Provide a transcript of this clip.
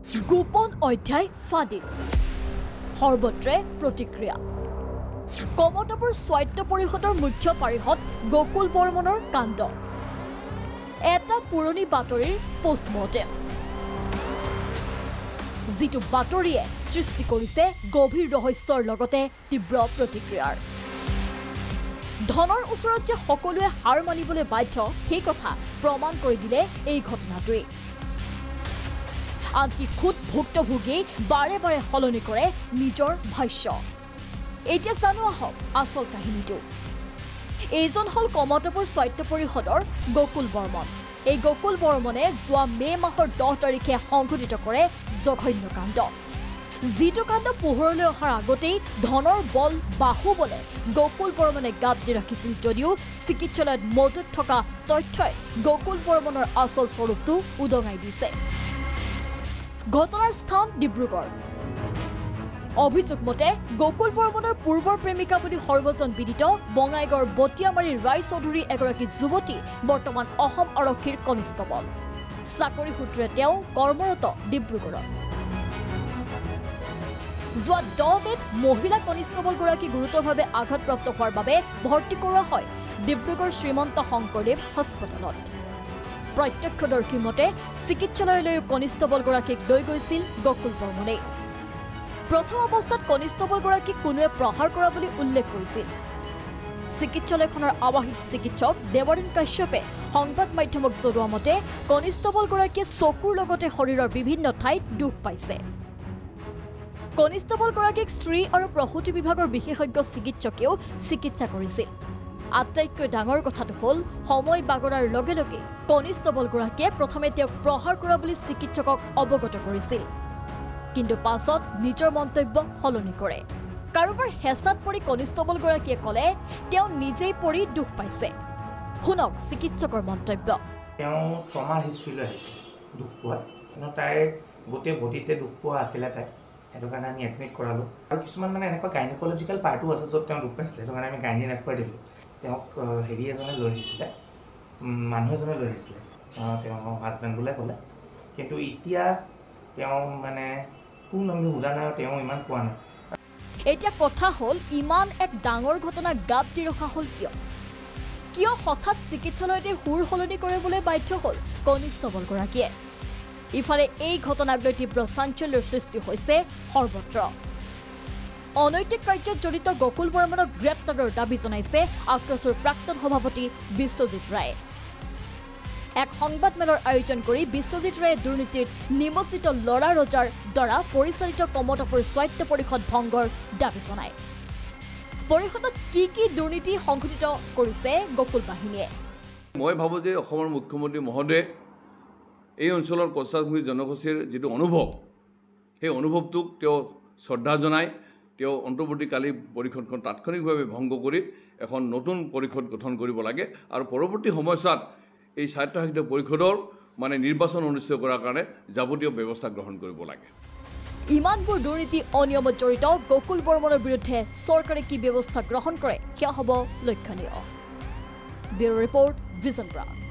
গোপন অধ্যায় ফাদিল সৰ্বত্ৰে প্ৰতিক্ৰিয়া কমতাপুৰ স্বায়ত্ত পৰিষদৰ মুখ্য পাৰিষদ গকুল বৰ্মনৰ কাণ্ড এটা পুৰণি বাতৰিৰ পোষ্টমৰ্টেম যিটো বাতৰিয়ে সৃষ্টি কৰিছে গভীৰ ৰহস্যৰ লগতে তীব্ৰ প্ৰতিক্ৰিয়াৰ ধনৰ ওচৰত যে সকলোৱে হাৰ মানিবলৈ বাধ্য সেই কথা প্ৰমাণ কৰি দিলে এই ঘটনাটোৱে আনকি খুদ ভুক্তভোগী বাৰে বাৰে সলনি কৰে নিজৰ ভাষ্য এতিয়া জানো আহক আচল কাহিনীটো এইজন হল কমতাপুৰ স্বায়ত্ত পৰিষদৰ গকুল বৰ্মন এই গকুল বৰ্মনে যোৱা মে মাহৰ 10 তাৰিখে সংঘটিত কৰে জঘন্য কাণ্ড যিটো কাণ্ড পোহৰলৈ অহাৰ আগতেই ধনৰ বল বাহুবলে গকুল বৰ্মনে গাত দি ৰাখিছিল যদিও চিকিৎসালয়ত মজুত থকা তথ্যই গকুল বৰ্মনৰ আচল স্বৰূপটো উদঙাই দিছে ঘটনাৰ স্থান ডিব্ৰুগড় অভিযোগ মতে গকুল বৰ্মনৰ পূৰ্বৰ প্ৰেমিকা বুলি সৰ্বজন বিদিত বঙাইগাঁৱৰ বটিয়ামাৰী ৰায় চৌধুৰী এগৰাকী যুৱতী বৰ্তমান অসম আৰক্ষীৰ কনিষ্টবল চাকৰি সূত্ৰে তেওঁ কৰ্মৰত ডিব্ৰুগড়ত যোৱা 10 মেত মহিলা কনিষ্টবলগৰাকী গুৰুতৰভাৱে আঘাতপ্ৰাপ্ত হোৱাৰ বাবে ভৰ্তি কৰোৱা হয় ডিব্ৰুগড় শ্ৰীমন্ত শংকৰদেৱ হাস্পতালত প্ৰত্যক্ষদৰ্শীৰ মতে চিকিৎসালয়লৈ কনিষ্টবলগৰাকীক লৈ গৈছিল গকুল বৰ্মনে প্ৰথম অৱস্থাত কনিষ্টবলগৰাকীক কোনোৱে প্ৰহাৰ কৰা বুলি উল্লেখ কৰিছিল চিকিৎসালয়খনৰ আৱাসিক চিকিৎসক দেৱৰিন কাশ্যপে সংবাদ মাধ্যমক জনোৱা মতে কনিষ্টবলগৰাকীয়ে চকুৰ লগতে শৰীৰৰ বিভিন্ন ঠাইত দুখ পাইছে কনিষ্টবলগৰাকীক স্ত্ৰী আৰু প্ৰসূতি বিভাগৰ বিশেষজ্ঞ চিকিৎসকেও চিকিৎসা কৰিছিল আটাইতকৈ ডাঙৰ কথাটো হ'ল সময় বাগৰাৰ লগে লগে কনিষ্টবলগৰাকীয়ে প্ৰথমে তেওঁক প্ৰহাৰ কৰা বুলি চিকিৎসকক অৱগত কৰিছিল কিন্তু পাছত নিজৰ মন্তব্য সলনি কৰে কাৰোবাৰ হেঁচাত পৰি কনিষ্টবলগৰাকীয়ে ক'লে তেওঁ নিজেই পৰি দুখ পাইছে শুনক চিকিৎসকৰ মন্তব্য তেওঁ ট্ৰমাৰ হিষ্ট্ৰী লৈ আহিছিল দুখ পোৱা কিন্তু তাইৰ গোটেই বডিতে দুখ পোৱা আছিলে তাই সেইটো কাৰণে আমি এডমিট কৰালোঁ আৰু কিছুমান মানে এনেকুৱা গাইনকলজিকেল পাৰ্টো আছে য'ত তেওঁ দুখ পাইছিলে সেইটো কাৰণে আমি গাইনি ৰেফাৰ দিলোঁ তেওঁক হেৰি এজনে লৈ আহিছিলে মানুহ এজনে লৈ আহিছিলে তেওঁ হাজবেণ্ড বোলে ক'লে কিন্তু এতিয়া তেওঁ মানে কোন আমি সোধা নাই তেওঁ ইমান কোৱা নাই এতিয়া কথা হ'ল ইমান এক ডাঙৰ ঘটনা গাত দি ৰখা হ'ল কিয় হঠাৎ চিকিৎসালয়তে সুৰ সলনি কৰিবলৈ বাধ্য হ'ল কনিষ্টবলগৰাকীয়ে ইফালে এই ঘটনাক লৈ তীব্ৰ চাঞ্চল্যৰ সৃষ্টি হৈছে সৰ্বত্ৰ অনৈতিক কাৰ্যত জড়িত গকুল বৰ্মনক গ্ৰেপ্তাৰৰ দাবী জনাইছে আক্ৰচুৰ প্ৰাক্তন সভাপতি বিশ্বজিৎ ৰায়ে এক সংবাদমেলৰ আয়োজন কৰি বিশ্বজিৎ ৰায়ে দুৰ্নীতিত নিমজ্জিত লৰা ৰজাৰ দ্বাৰা পৰিচালিত কমতাপুৰ স্বায়ত্ত পৰিষদ ভংগৰ দাবী জনায় পৰিষদত কি দুৰ্নীতি সংঘটিত কৰিছে গকুল বাহিনীয়ে মই ভাবোঁ যে অসমৰ মুখ্যমন্ত্ৰী মহোদয়ে এই অঞ্চলৰ কছাৰভূমি জনগোষ্ঠীৰ যিটো অনুভৱ সেই অনুভৱটোক তেওঁ শ্ৰদ্ধা জনায় তেওঁ অন্তৰ্বৰ্তীকালী পৰিষদখন তাৎক্ষণিকভাৱে ভংগ কৰি এখন নতুন পৰিষদ গঠন কৰিব লাগে আৰু পৰৱৰ্তী সময়ছোৱাত এই স্বায়ত্তশাসিত পৰিষদৰ মানে নিৰ্বাচন অনুষ্ঠিত কৰাৰ কাৰণে যাৱতীয় ব্যৱস্থা গ্ৰহণ কৰিব লাগে ইমানবোৰ দুৰ্নীতি অনিয়মত জড়িত গকুল বৰ্মনৰ বিৰুদ্ধে চৰকাৰে কি ব্যৱস্থা গ্ৰহণ কৰে সেয়া হ'ব লক্ষণীয় ব্যুৰ ৰিপৰ্ট ভিজন ব্ৰাউন